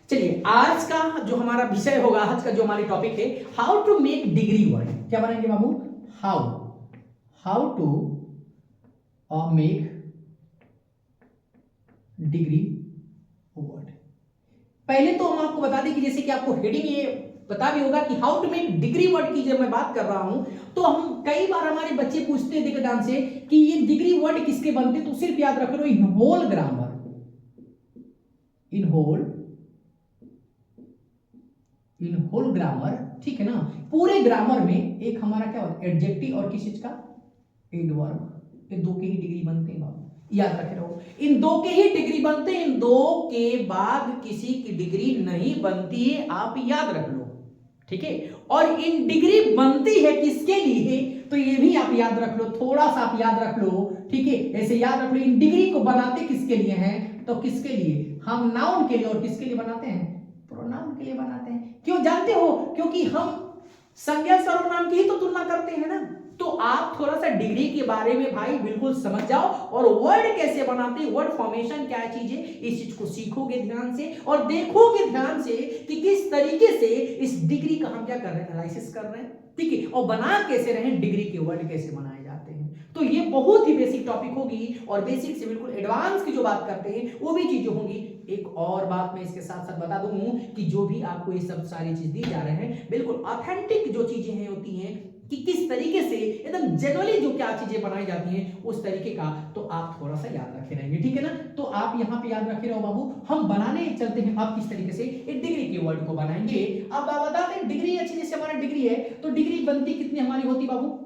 चलिए आज का जो हमारा विषय होगा, आज का जो हमारी टॉपिक है, how to make degree word. क्या बनाएंगे बाबू? How to make degree word. पहले तो हम आपको बता दें कि जैसे कि आपको हेडिंग ये पता भी होगा कि how to make degree word की जब मैं बात कर रहा हूं तो हम कई बार हमारे बच्चे पूछते हैं दिग्गजान से कि ये डिग्री वर्ड किसके बनते, तो सिर्फ याद रख लो in whole grammar, in whole grammar, ठीक है ना। पूरे ग्रामर में एक हमारा क्या होता है, एडजेक्टिव और किस चीज का, एडवर्ब। ये दो के ही डिग्री बनते हैं बाबू, याद रखे रहो, इन दो के ही डिग्री बनते हैं, इन दो के बाद किसी की डिग्री नहीं बनती है, आप याद रख लो, ठीक है। और इन डिग्री बनती है किसके लिए, तो ये भी आप याद रख लो, थोड़ा सा आप याद रख लो, ठीक है। ऐसे याद रख लो, इन डिग्री को बनाते किसके लिए हैं, तो किसके लिए, हम नाउन के लिए, और किसके लिए बनाते हैं, प्रोनाउन के लिए बनाते हैं। क्यों जानते हो, क्योंकि हम संज्ञा सर्वनाम की ही तो तुलना करते हैं ना। तो आप थोड़ा सा डिग्री के बारे में भाई बिल्कुल समझ जाओ, और वर्ड कैसे बनाते हैं, वर्ड फॉर्मेशन क्या चीज है, इस चीज को सीखोगे ध्यान से और देखोगे ध्यान से कि किस तरीके से इस डिग्री का हम क्या कर रहे हैं, एनालिसिस कर रहे हैं, ठीक है। और बना कैसे रहे, डिग्री के वर्ड कैसे बनाए जाते हैं। तो ये बहुत ही बेसिक टॉपिक होगी, और बेसिक से बिल्कुल एडवांस की जो बात करते हैं वो भी चीजें होंगी। एक और बात मैं इसके साथ साथ बता दूं कि जो भी आपको ये सब सारी चीज दी जा रहे हैं, बिल्कुल ऑथेंटिक जो चीजें हैं होती हैं कि किस तरीके से एकदम जनरली जो क्या चीजें बनाई जाती हैं उस तरीके का, तो आप थोड़ा सा याद रखे रहेंगे, ठीक है ना। तो आप यहाँ पे याद रखे रहो बाबू, हम बनाने चलते हैं आप किस तरीके से एक डिग्री के वर्ड को बनाएंगे। अब आप बताते हैं डिग्री अच्छी, जैसे हमारा डिग्री है तो डिग्री बनती कितनी हमारी होती बाबू,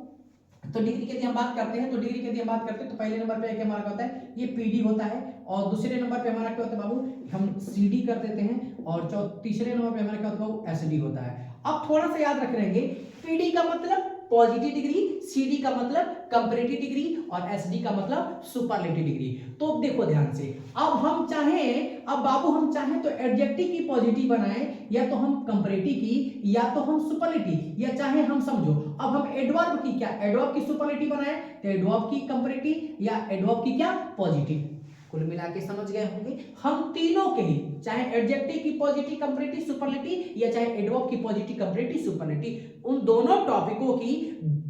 तो डिग्री की यदि हम बात करते हैं, तो डिग्री की यदि हम बात करते हैं तो पहले नंबर पे क्या हमारा होता है, ये पीडी होता है, और दूसरे नंबर पे हमारा क्या होता है बाबू, हम सीडी कर देते हैं, और तीसरे नंबर पे हमारा क्या होता है बाबू, एसडी होता है। अब थोड़ा सा याद रख रहेंगे, पीडी का मतलब पॉजिटिव डिग्री, सीडी का मतलब कंपैरेटिव डिग्री, और एसडी का मतलब सुपरलेटिव डिग्री। तो अब देखो ध्यान से, अब हम चाहें, अब बाबू हम चाहें तो एडजेक्टिव की पॉजिटिव बनाएं, या तो हम कंपैरेटिव की, या तो हम सुपरलेटिव, या चाहे हम समझो अब हम एडवर्ब की क्या, एडवर्ब की सुपरलेटिव बनाएं, तो एडवर्ब की कंपैरेटिव, या एडवर्ब की क्या पॉजिटिव। कुल मिला के समझ गए होंगे, हम तीनों के ही, चाहे एडजेक्टिव की पॉजिटिव कंपैरेटिव सुपरलेटिव, या चाहे एडवर्ब की पॉजिटिव कंपैरेटिव सुपरलेटिव, उन दोनों टॉपिकों की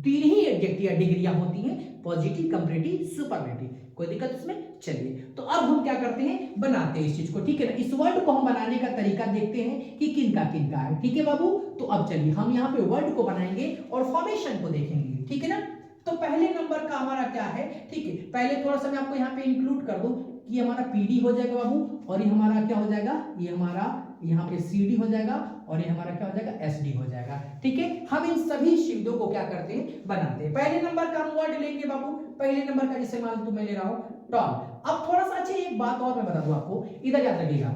तीन ही एडजेक्टिव डिग्रियां होती हैं, पॉजिटिव कंपैरेटिव सुपरलेटिव। कोई दिक्कत इसमें? चलिए, तो अब हम क्या करते हैं, बनाते हैं इस चीज को, ठीक है ना। इस वर्ड को हम बनाने का तरीका देखते हैं कि किनका किनका है, ठीक है बाबू। तो अब चलिए हम यहाँ पे वर्ड को बनाएंगे और फॉर्मेशन को देखेंगे, ठीक है ना। तो पहले नंबर का हमारा क्या है, ठीक है, पहले थोड़ा सा मैं आपको यहाँ पे इंक्लूड कर दूं कि ये हमारा पीडी हो जाएगा बाबू, और ये हमारा क्या हो जाएगा, ये हमारा यहाँ पे सीडी हो जाएगा, और ये हमारा क्या हो जाएगा, एसडी हो जाएगा, ठीक है। हम इन सभी शब्दों को क्या करते हैं, बनाते हैं। पहले नंबर का हम वर्ड लेंगे बाबू, पहले नंबर का जैसे मान लो मैं ले रहा हूँ टॉल। अब थोड़ा सा अच्छा एक बात और मैं बता दूं आपको, इधर याद रखिएगा,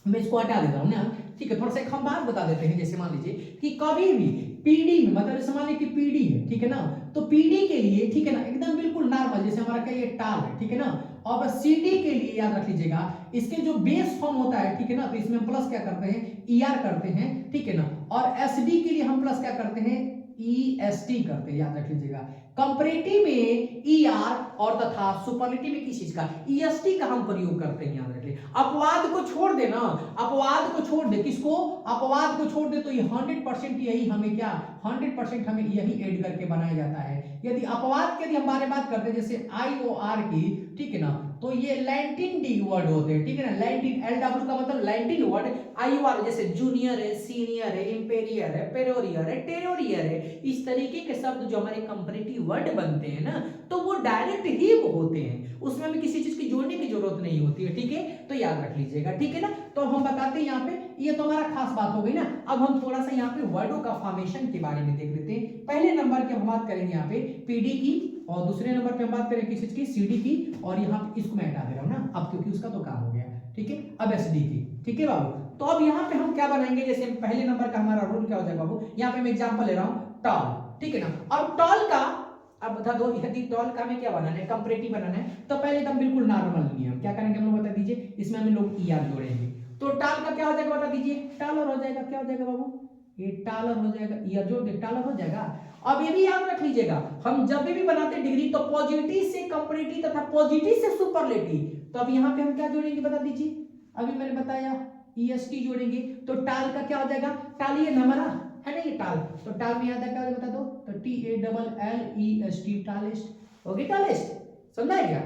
मैं इसको हटा देता हूं ना, ठीक है। थोड़ा सा एक हम बात बता देते हैं, जैसे मान लीजिए कि कभी भी पीडी में, मतलब जैसे मान लीजिए कि पीडी है, ठीक है ना, तो पीडी के लिए, ठीक है ना, एकदम बिल्कुल नॉर्मल, जैसे हमारा क्या ये टाल है, ठीक है ना। और सीडी के लिए याद रख लीजिएगा, इसके जो बेस फॉर्म होता है, ठीक है ना, तो इसमें हम प्लस क्या करते हैं, ईआर करते हैं, ठीक है ना। और एसडी के लिए हम प्लस क्या करते हैं, ईएसटी करते हैं, याद रख लीजिएगा। कंपैरेटिव में ईआर और तथा सुपरलेटिव में किस चीज का, ईएसटी का हम प्रयोग करते हैं, याद रखिए। अपवाद को छोड़ देना, अपवाद को छोड़ दे, किसको, अपवाद को छोड़ दे, तो ये 100% यही हमें क्या, 100% हमें यही ऐड करके बनाया जाता है। यदि अपवाद की यदि हम बात करते हैं, जैसे IOR की, ठीक है ना, तो ये लैटिन डी वर्ड होते हैं, ठीक है ना। लैटिन, LW का मतलब लैटिन वर्ड, IOR जैसे जूनियर है, सीनियर है, इंपेरियर है, पेरोरियर है, टेरोरियर है, इस तरीके के शब्द जो हमारे कंपैरेटिव वर्ड बनते हैं ना, तो वो डायरेक्ट ही वो होते हैं, उसमें हमें किसी चीज की जोड़ने की जरूरत नहीं होती है, ठीक है। तो याद रख लीजिएगा, ठीक है ना। तो हम बताते हैं यहाँ पे, ये तो हमारा खास बात हो गई ना। अब हम थोड़ा सा यहाँ पे वर्डों का फॉर्मेशन के बारे में देख लेते हैं। पहले नंबर की हम बात करेंगे यहाँ पे पीडी की, और दूसरे नंबर पे हम बात करें किस चीज की, सीडी की, और यहाँ पे इसको मैं हटा दे रहा हूँ ना अब, क्योंकि उसका तो काम हो गया, ठीक है। अब एसडी की, ठीक है बाबू। तो अब यहाँ पे हम क्या बनाएंगे, जैसे पहले नंबर का हमारा रूल क्या हो जाएगा बाबू, यहाँ पे मैं एग्जांपल ले रहा हूँ टॉल, ठीक है ना। और टॉल का अब बता दो, यदि टॉल का हमें क्या बनाना है, कंपैरेटिव बनाना है, तो पहले एकदम बिल्कुल नॉर्मल नियम क्या करेंगे हम लोग, बता दीजिए। इसमें हम लोग ईआर जोड़ेंगे, तो टॉल का क्या हो जाएगा, बता दीजिए। टॉलर हो जाएगा, क्या हो जाएगा बाबू, ये टॉलर हो जाएगा, ईआर जोड़ दे, टॉलर हो जाएगा। अब ये भी याद रख लीजिएगा, हम जब भी बनाते हैं डिग्री, तो पॉजिटिव से कंपैरेटिव तथा पॉजिटिव से सुपरलेटिव, तो अब यहाँ पे हम क्या जोड़ेंगे, बता दीजिए। अभी मैंने बताया EST जोड़ेंगे तो टाल का क्या हो जाएगा, टाल ये नमरा है ना, ये टाल, तो टाल में आता क्या बता दो, तो TALLEST टालेस्ट हो गया, टालेस्ट समझा है क्या।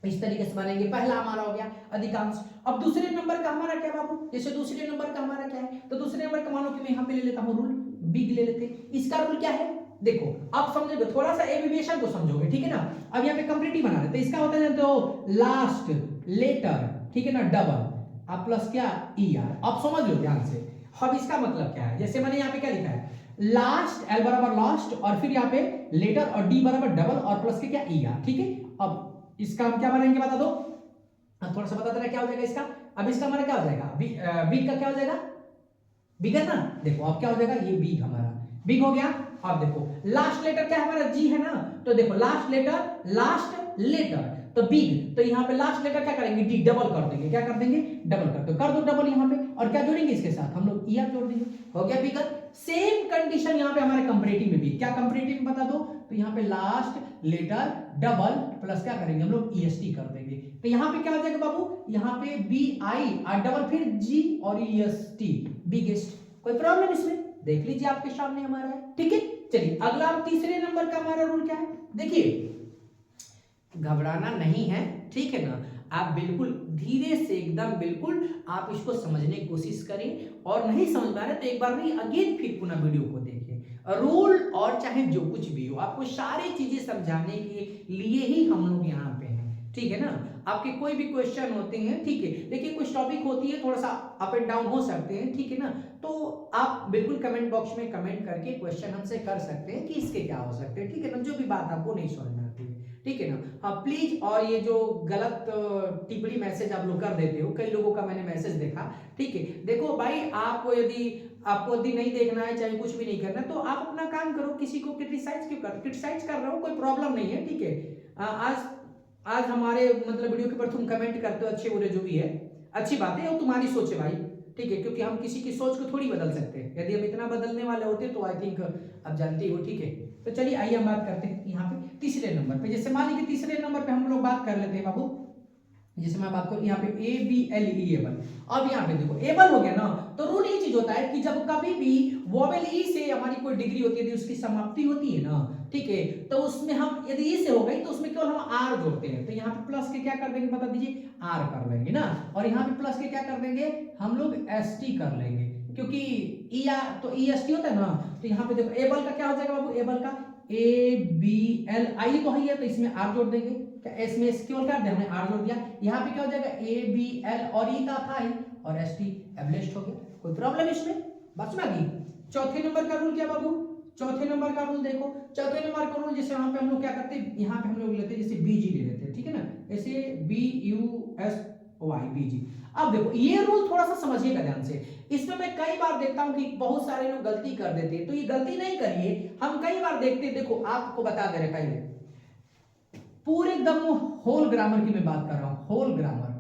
इस तरीके से बनेंगे, पहला हमारा हो गया अधिकांश। अब दूसरे नंबर का हमारा क्या बाबू, जैसे दूसरे नंबर का हमारा क्या है, तो दूसरे नंबर का मानो कि मैं यहाँ पे ले लेता हूँ रूल, बिग ले लेते, इसका रूल क्या है, देखो आप समझोगे, थोड़ा सा एब्रिविएशन को समझोगे, ठीक है ना। अब यहाँ पे कंप्लीटिव बना रहे, तो इसका होता है जानते हो लास्ट लेटर, ठीक है ना, डबल आप प्लस क्या ER, आप समझ लो ध्यान से। अब इसका मतलब क्या है, जैसे मैंने यहाँ पे क्या लिखा है, लास्ट L बराबर लास्ट और फिर यहाँ पे लेटर और D बराबर डबल और प्लस के क्या ER, ठीक है। अब इसका हम क्या बनाएंगे बता दो, थोड़ा सा बता देना क्या हो जाएगा इसका। अब इसका हमारा क्या हो जाएगा, बिग का क्या हो जाएगा, बिग है ना, देखो अब क्या हो जाएगा, ये बिग हमारा बिग हो गया। अब देखो लास्ट लेटर क्या है हमारा, G है ना, तो देखो लास्ट लेटर तो बिग, तो यहाँ पे लास्ट लेटर क्या करेंगे, डी डबल कर देंगे, क्या कर देंगे, डबल कर दो डबल यहाँ पे, और क्या जोड़ेंगे इसके साथ हम लोग ER जोड़ देंगे, हो गया बिगर। सेम कंडीशन यहाँ पे हमारे कंपैरेटिव में भी, क्या कंपैरेटिव में बता दो, तो यहाँ पे लास्ट लेटर डबल प्लस क्या करेंगे हम लोग EST कर देंगे, तो यहाँ पे क्या हो जाएगा बाबू, यहाँ पे BI और डबल फिर G और EST बिगेस्ट, कोई प्रॉब्लम इसमें, देख लीजिए आपके सामने हमारा है, ठीक है। चलिए अगला तीसरे नंबर का हमारा रूल क्या है, देखिए घबराना नहीं है, ठीक है ना, आप बिल्कुल धीरे से एकदम बिल्कुल आप इसको समझने की कोशिश करें, और नहीं समझ पा रहे तो एक बार नहीं अगेन फिर पुनः वीडियो को देखें। रूल और चाहे जो कुछ भी हो, आपको सारी चीजें समझाने के लिए ही हम लोग यहाँ पे हैं, ठीक है ना। आपके कोई भी क्वेश्चन होते हैं, ठीक है, देखिए कुछ टॉपिक होती है थोड़ा सा अप एंड डाउन हो सकते हैं, ठीक है ना, तो आप बिल्कुल कमेंट बॉक्स में कमेंट करके क्वेश्चन हमसे कर सकते हैं कि इसके क्या हो सकते हैं, ठीक है ना, जो भी बात आपको नहीं समझ में आती है, ठीक है ना। हाँ प्लीज, और ये जो गलत टिप्पणी मैसेज आप लोग कर देते हो, कई लोगों का मैंने मैसेज देखा, ठीक है, देखो भाई आपको यदि नहीं देखना है, चाहे कुछ भी नहीं करना, तो आप अपना काम करो, किसी को क्रिटिसाइज कर रहे हो, कोई प्रॉब्लम नहीं है, ठीक है। आज हमारे मतलब वीडियो के ऊपर तुम कमेंट करते हो, अच्छे बुरे जो भी है, अच्छी बात है, वो तुम्हारी सोच है भाई, ठीक है, क्योंकि हम किसी की सोच को थोड़ी बदल सकते हैं, यदि हम इतना बदलने वाले होते तो आई थिंक आप जानते हो, ठीक है। तो चलिए आइए हम बात करते हैं यहाँ पे तीसरे नंबर पे, जैसे मान लीजिए तीसरे नंबर पे हम लोग बात कर लेते हैं बाबू, जैसे मैं बात करूं यहाँ पे ABLE एबल, अब यहाँ पे देखो एबल हो गया ना, तो रूल ये चीज होता है कि जब कभी भी वोवेल ई से हमारी कोई डिग्री होती है, उसकी समाप्ति होती है ना, ठीक है, तो उसमें हम यदि ई से हो गई तो उसमें केवल हम आर जोड़ते हैं, तो यहाँ पे प्लस के क्या कर देंगे बता दीजिए, आर कर लेंगे ना, और यहाँ पे प्लस के क्या कर देंगे हम लोग ST कर लेंगे, क्योंकि ER तो EST होता है ना, तो यहाँ पे देखो एबल का क्या हो जाएगा बाबू, एबल का ABLI तो है, तो इसमें आर जोड़ देंगे, क्या इसमें केवल कर दे, हमने आर जोड़ दिया, यहाँ पे क्या हो जाएगा ABL और ई का था और ST एब्लिस्ट हो गया, कोई प्रॉब्लम इसमें, बात में आ गई। चौथे नंबर का रूल क्या बाबू, चौथे नंबर का रूल देखो, चौथे नंबर का रूल जैसे यहाँ पे हम लोग क्या करते हैं, यहाँ पे हम लोग लेते हैं जैसे BG ले लेते हैं, ठीक है ना, ऐसे BUSY BG। अब देखो ये रूल थोड़ा सा समझिएगा ध्यान से, इसमें मैं कई बार देखता हूं कि बहुत सारे लोग गलती कर देते हैं, तो ये गलती नहीं करिए, हम कई बार देखते हैं, देखो आपको बता दे रहे पहले पूरे एकदम होल ग्रामर की मैं बात कर रहा हूं, होल ग्रामर,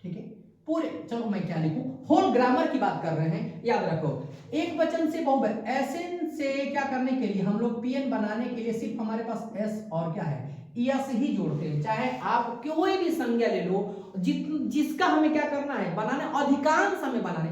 ठीक है, पूरे, चलो मैं क्या लिखूं, होल ग्रामर की बात कर रहे हैं, याद रखो एक वचन से बहुवचन एसएन से क्या करने के लिए हम लोग पीएन बनाने के लिए सिर्फ हमारे पास एस और क्या है यस ही जोड़ते हैं, चाहे आप कोई भी संज्ञा ले लो, जिसका हमें क्या करना है बनाने, अधिकांश हमें बनाने,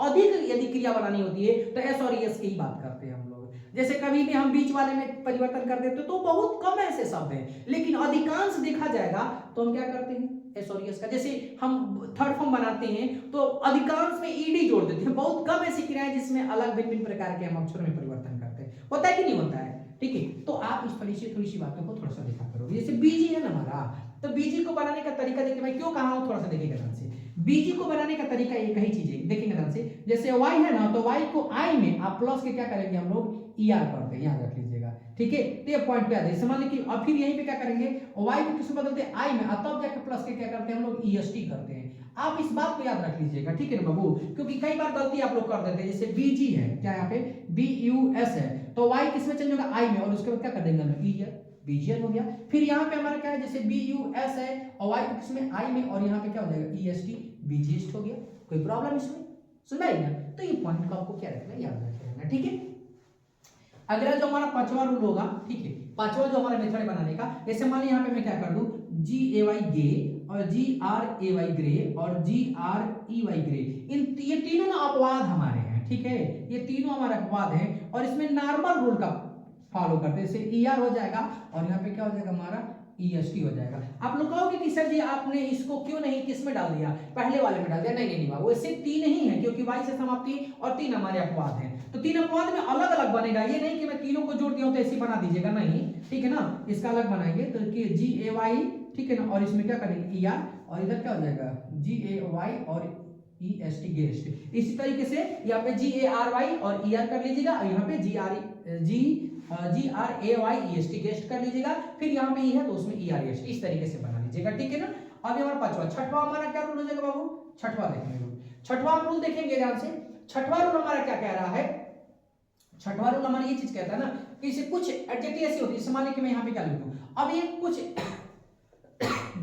अधिक यदि क्रिया बनानी होती है तो एस और यस की ही बात करते हैं हम लोग, जैसे कभी भी हम बीच वाले में परिवर्तन कर देते तो बहुत कम ऐसे शब्द हैं, लेकिन अधिकांश देखा जाएगा तो हम क्या करते हैं एस और यस का, जैसे हम थर्ड फॉर्म बनाते हैं तो अधिकांश में ईडी जोड़ देते हैं, बहुत कम ऐसी क्रियाएं जिसमें अलग भिन्न भिन्न प्रकार के हम अक्षरों में परिवर्तन करते हैं, होता है कि नहीं होता है, ठीक है। तो आप इस थोड़ी सी बातों को थोड़ा सा देखा करो, जैसे बीजी है ना हमारा, तो बीजी को बनाने का तरीका देखिए, मैं क्यों कहा हूं थोड़ा सा देखिएगा ध्यान से, बीजी को बनाने का तरीका एक ही चीज है, देखेंगे ध्यान से, जैसे y है ना, तो y को i में आप प्लस के क्या करेंगे हम लोग er करते हैं, याद रख लीजिएगा, ठीक है, तो ये पॉइंट पे आ जाए, समझ लीजिए, और फिर यहीं पे क्या करेंगे y को किसमें बदलते हैं i में, तब जाके प्लस के क्या करते हैं हम लोग est करते हैं, आप इस बात को याद रख लीजिएगा, ठीक है ना बाबू, क्योंकि कई बार गलती आप लोग कर देते हैं, जैसे बीजी है क्या यहाँ पे BUS है, तो y किसमें चेंज होगा i में, और उसके बाद क्या कर देंगे हम लोग er बीजीएन हो गया, फिर यहाँ पे हमारा क्या है जैसे BUS है और y किसमें i में, और यहाँ पे क्या हो जाएगा EST बीजीएस्ट हो गया, कोई प्रॉब्लम इसमें, सुनाइए ना, तो ये पॉइंट को आपको क्या रखना है, याद रखना, ठीक है। अगला जो हमारा पांचवा रूल होगा, ठीक है, पांचवा जो हमारा मेथड बनाने का, जैसे मान लीजिए यहाँ पे मैं क्या कर दूं GAY गे और GRAY ग्रे और GREY ग्रे, ये तीनों ना अपवाद हमारे हैं, ठीक है, ये तीनों हमारे अपवाद हैं और इसमें नॉर्मल रूल का फॉलो करते हैं। जैसे ER हो जाएगा और यहाँ पे क्या हो जाएगा हमारा EST हो जाएगा। आप लोग कहोगे कि सर जी आपने इसको क्यों नहीं किस में डाल दिया, पहले वाले में डाल दिया। नहीं नहीं नहीं बाबू, इससे तीन ही है क्योंकि Y से समाप्ति और तीन हमारे अपवाद हैं, तो तीन अपवाद में अलग अलग बनेगा। ये नहीं कि मैं तीनों को जोड़ दिया हूं तो ऐसे बना दीजिएगा, नहीं, ठीक है ना, इसका अलग बनाएंगे। तो GAY, ठीक है ना, और इसमें क्या करेंगे ER और इधर क्या हो जाएगा GAY और EST गेस्ट। इसी तरीके से यहाँ पे GARY और ER कर लीजिएगा और यहाँ पे GRAY EST गेस्ट कर लीजिएगा, फिर यहाँ पे है तो उसमें EREST, इस तरीके से बना लीजिएगा, ठीक है ना। अब हमारा पांचवा, छठवां हमारा क्या रूल हो जाएगा बाबू, छठवां देखेंगे रूल, छठवां रूल देखेंगे ध्यान से। छठवां रूल हमारा क्या कह रहा है, छठवां रूल हमारा ये चीज कहता है ना कि इसे कुछ एडजेक्टिव ऐसी होती है, जैसे मान लीजिए कि मैं यहाँ पे क्या लिख दूं, अब ये कुछ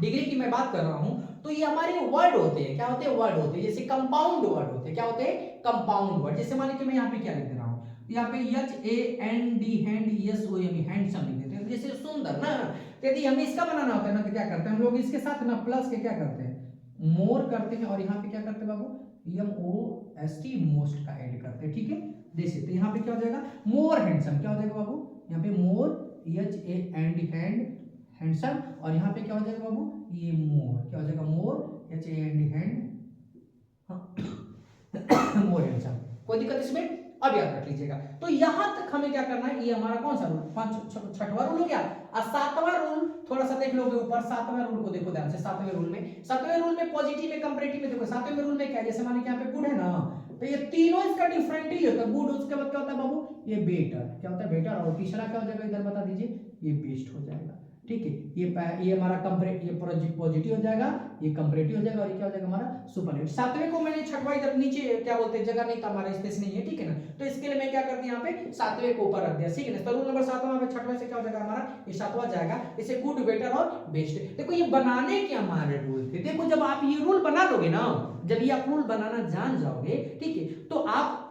डिग्री की मैं बात कर रहा हूं तो ये हमारे वर्ड होते हैं, क्या होते हैं, वर्ड होते हैं, जैसे कंपाउंड वर्ड होते हैं, क्या होते हैं, कंपाउंड वर्ड। जैसे मान लीजिए कि मैं यहाँ पे क्या लिख दे रहा हूं, यहाँ पे HAND हैंड SOM हैंडसम लिख देते हैं, जैसे सुंदर ना। यदि हमें इसका बनाना होता है ना तो क्या करते हैं हम लोग, इसके साथ ना प्लस के क्या करते हैं, मोर करते हैं और यहाँ पे क्या करते हैं बाबू, MOST मोस्ट का ऐड करते हैं, ठीक है। जैसे तो यहाँ पे क्या हो जाएगा, मोर हैंडसम, क्या हो जाएगा बाबू, यहाँ पे मोर HAND हैंड हैंडसम और यहाँ पे क्या हो जाएगा बाबू, ये मोर, क्या हो जाएगा, मोर HAND हैंड मोर हैंडसम, कोई दिक्कत इसमें। अब याद रख लीजिएगा, तो यहां तक हमें क्या करना है, ये हमारा कौन सा रूल, छठवां रूल हो गया। और सातवां रूल थोड़ा सा देख लोगे ऊपर, सातवें रूल को देखो ध्यान से। सातवें रूल में पॉजिटिव में कंपैरेटिव में देखो, सातवें रूल में क्या है, जैसे माने कि यहाँ पे गुड है ना, तो ये तीनों इसका डिफरेंटली होता है। गुड उसके बाद क्या होता है बाबू, ये बेटर, क्या होता है, बेटर, और तीसरा क्या हो जाएगा इधर बता दीजिए, ये बेस्ट हो जाएगा, ठीक है। ये हमारा ये पॉजिटिव हो जाएगा, ये कंपैरेटिव हो जाएगा और ये क्या हो जाएगा हमारा सुपरलेटिव। सातवें को मैंने छठवां इधर नीचे क्या बोलते हैं, जगह नहीं था हमारा, स्पेस नहीं है, ठीक है ना, तो इसके लिए मैं क्या करती हूं, यहाँ पे सातवें को ऊपर रख दिया, ठीक है ना। तो रूल नंबर 7वां पे छठवें से क्या हो जाएगा हमारा, ये सातवां जाएगा, इसे गुड, बेटर और बेस्ट। देखो ये बनाने के हमारे रूल थे। देखो जब आप ये रूल बना लोगे ना, जब ये आप रूल बनाना जान जाओगे, ठीक है, तो आप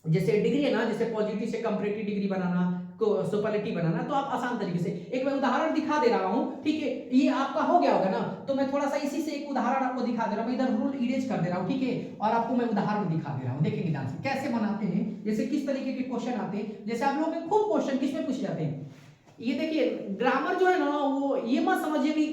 जैसे डिग्री है ना, जैसे पॉजिटिव से कंपैरेटिव डिग्री बनाना को सुपरलेटिव बनाना, तो आप आसान तरीके से एक मैं उदाहरण दिखा दे रहा हूं, ठीक है, ये आपका हो गया होगा ना, तो मैं थोड़ा सा इसी से एक उदाहरण आपको दिखा दे रहा हूं, मैं इधर रूल इरेज कर दे रहा हूं, ठीक है, और आपको मैं उदाहरण दिखा दे रहा हूं, देखेंगे ध्यान से कैसे बनाते हैं, जैसे किस तरीके के क्वेश्चन आते हैं। जैसे आप लोगों के खूब क्वेश्चन किसमें पूछे जाते हैं, ये देखिए ग्रामर जो है ना, वो ये मत समझिए कि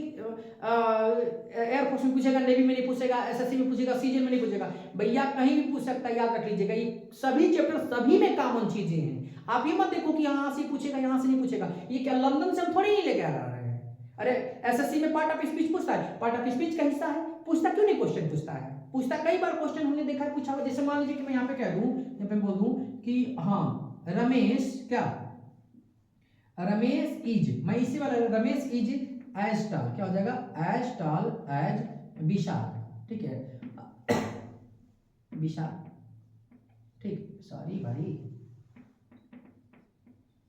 एयरफोर्स में पूछेगा, नेवी में नहीं पूछेगा, SSC में पूछेगा, CGL में नहीं पूछेगा, भैया कहीं भी पूछ सकता है, याद रख लीजिएगा। ये सभी चैप्टर सभी में कॉमन चीजें हैं। आप ये मत देखो कि यहाँ से पूछेगा यहाँ से नहीं पूछेगा, ये क्या लंदन से हम थोड़ी नहीं लेके आ रहे हैं। अरे SSC में पार्ट ऑफ स्पीच पूछता है, पार्ट ऑफ स्पीच का हिस्सा है, पूछता क्यों नहीं, क्वेश्चन पूछता है, पूछता कई बार क्वेश्चन हमने देखा है पूछा हुआ। जैसे मान लीजिए कि मैं यहाँ पे कह दूं, यहाँ पे बोल दूं कि हाँ रमेश क्या, रमेश इज, मैं इसी वाला रमेश इज एज टॉल, क्या हो जाएगा, एज टॉल एज विशाल, ठीक है, विशाल, ठीक, सॉरी भाई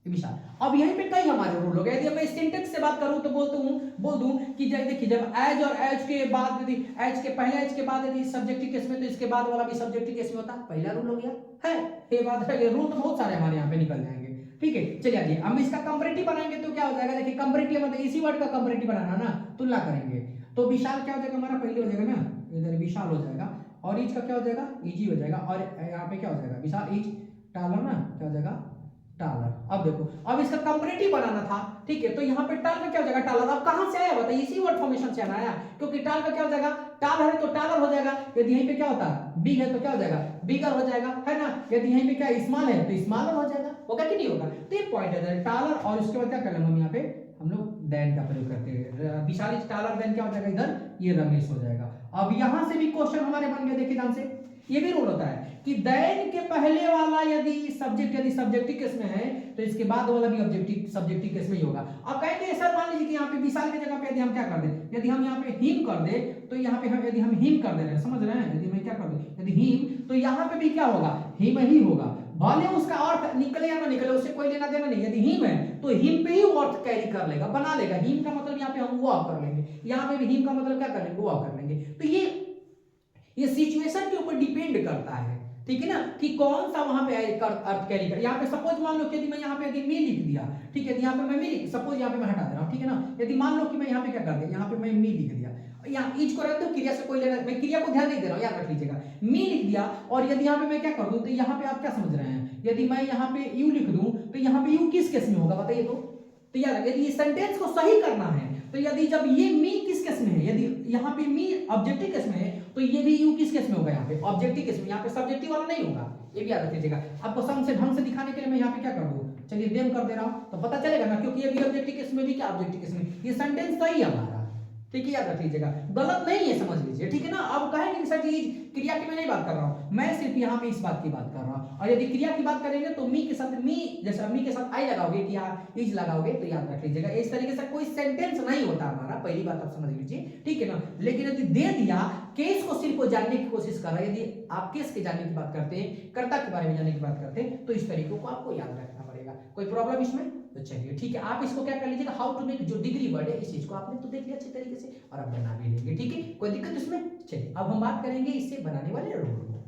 विशाल। अब यहीं पे कई हमारे रूल हो गए। यदि मैं सिंटेक्स से बात करूं तो बोल दूं कि देखिए जब एज और एज के बाद, यदि एज के पहले एज के बाद यदि सब्जेक्टिव केस में, तो इसके बाद वाला भी सब्जेक्टिव केस में होता है, पहला रूल हो गया है। ये बात है, रूल तो बहुत सारे हमारे यहाँ पे निकल जाएंगे, ठीक है। चलिए आइए हम इसका कंपैरेटिव बनाएंगे तो क्या हो जाएगा, देखिए कंपैरेटिव मतलब इसी वर्ड का कंपैरेटिव बनाना ना, तुलना करेंगे। तो विशाल क्या हो जाएगा हमारा, पहले हो जाएगा ना, इधर विशाल हो जाएगा, और इज का क्या हो जाएगा, इजी हो जाएगा, और यहाँ पे क्या हो जाएगा, विशाल इज टालर ना, क्या हो जाएगा, टालर। अब देखो, अब इसका कंपैरेटिव बनाना था, ठीक है, तो यहाँ पे टाल का क्या हो जाएगा, टालर। अब कहां से आया बताइए, इसी वर्ड फॉर्मेशन से आया, क्योंकि टाल का क्या हो जाएगा, टाल है तो टालर हो जाएगा। यदि यहीं पे क्या होता है, बिग है तो क्या हो जाएगा, बिगर हो जाएगा, है ना। यदि यहीं पे क्या स्मॉल है तो स्मॉलर हो जाएगा, होगा कि नहीं होगा। तो ये पॉइंट है टालर, और उसके बाद क्या कर लेंगे हम यहाँ पे, हम लोग देन का प्रयोग करते हैं, विशाल इज टालर, देन क्या हो जाएगा इधर, ये रमेश हो जाएगा। अब यहां से भी क्वेश्चन हमारे बन गए, देखिए ध्यान से, ये भी रूल होता है कि देन के पहले वाला यदि सब्जेक्टिव केस में है तो इसके बाद वाला भी ऑब्जेक्टिव सब्जेक्टिव केस में ही होगा। अब कहेंगे सर मान लीजिए कि यहाँ पे विशाल की जगह पे यदि हम क्या कर दें, यदि हम यहाँ पे हिम कर दे, तो यहाँ पे हम यदि हम हिम कर दे रहे हैं, समझ रहे हैं, यदि मैं क्या कर दूं, यदि हिम, तो यहाँ पे भी क्या होगा, हिम ही होगा, भले उसका अर्थ निकले या ना निकले, उससे कोई लेना देना नहीं। यदि हिम है तो हिम पे ही अर्थ कैरी कर लेगा, बना लेगा। हिम का मतलब यहाँ पे हम वो कर लेंगे, यहाँ पे भी हिम का मतलब क्या कर लेंगे, वो कर लेंगे। तो ये सिचुएशन के ऊपर डिपेंड करता है, ठीक है ना, कि कौन सा वहां पे अर्थ कैरी कर। यहाँ पे सपोज मान लो कि यदि मैं यहाँ पे यदि मी लिख दिया, ठीक है, यहाँ पे मैं मी लिख, सपोज यहाँ पे मैं हटा दे रहा हूँ, ठीक है ना। यदि मान लो कि मैं यहाँ पे क्या कर दिया, यहाँ पे मैं मी लिख दिया, यहाँ इज को रख दो, क्रिया से कोई लेना, मैं क्रिया को ध्यान नहीं दे रहा हूँ, याद रख लीजिएगा। मी लिख दिया और यदि यहाँ पे मैं क्या कर दूं, तो यहाँ पे आप क्या समझ रहे हैं, यदि मैं यहाँ पे यू लिख दूं तो यहाँ पे यू किस केस में होगा बताइए तो याद, यदि सेंटेंस को सही करना है तो यदि जब ये मी किस केस में है, यदि यहाँ पे मी ऑब्जेक्टिव केस में है तो ये भी यू किस केस में होगा, यहाँ पे ऑब्जेक्टिव केस में, यहाँ पे सब्जेक्टिव वाला नहीं होगा, ये भी याद रख लीजिएगा। आपको सम से ढंग से दिखाने के लिए मैं यहाँ पे क्या कर दूं, चलिए देम कर दे रहा हूं तो पता चलेगा ना, क्योंकि ये भी ऑब्जेक्टिव केस में भी क्या ऑब्जेक्टिव केस में, ये सेंटेंस सही है हमारा, ठीक है, याद रख लीजिएगा, गलत नहीं है, समझ लीजिए, ठीक है ना। अब कहेंगे कि सर जी क्रिया की मैं नहीं बात कर रहा हूं, मैं सिर्फ यहाँ पे इस बात की बात कर रहा हूं, और यदि क्रिया की बात करेंगे तो मी के साथ मी, जैसे मी के साथ आई लगाओगे कि यहाँ इज लगाओगे तो याद रख लीजिएगा, इस तरीके से कोई सेंटेंस नहीं होता हमारा, पहली बात आप समझ लीजिए, ठीक है ना। लेकिन यदि दे दिया, केस को सिर्फ को जानने की कोशिश कर रहा है, यदि आप केस के जानने की बात करते हैं, कर्ता के बारे में जानने की बात करते हैं, तो इस तरीकों को आपको याद रखना पड़ेगा। कोई प्रॉब्लम इसमें, तो चलिए ठीक है, आप इसको क्या कर लीजिएगा, हाउ टू मेक, जो डिग्री वर्ड है इस चीज को आपने तो देख लिया अच्छी तरीके से, और अब बना भी लेंगे, ठीक है, कोई दिक्कत इसमें। चलिए अब हम बात करेंगे इससे बनाने वाले रूल को।